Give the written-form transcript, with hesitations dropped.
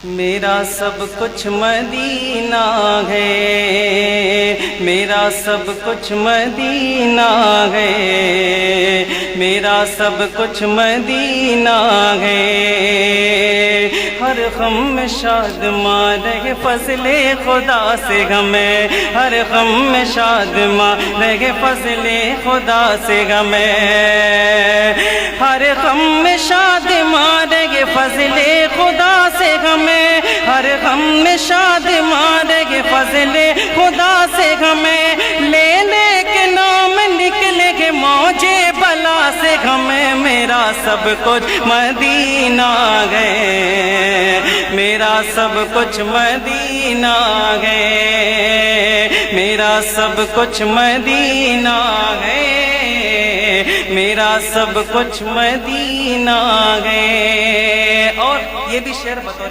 میرا سب کچھ مدینہ ہے، میرا سب کچھ مدینہ ہے، میرا سب کچھ مدینہ ہے۔ ہر غم میں شادماں رہے فضل خدا سے ہمیں، ہر غم میں شادماں رہے فضل خدا سے ہمیں، ہر غم میں شادماں رہے فضل خدا سے ہمیں، ہر غم میں شادماں رہے فضل خدا سے ہمیں، لینے کے نام نکلے گے موجے بلا سے ہمیں۔ میرا سب کچھ مدینہ ہے، میرا سب کچھ مدینہ ہے، میرا سب کچھ مدینہ ہے، میرا سب کچھ مدینہ ہے۔ اور یہ بھی شعر بطور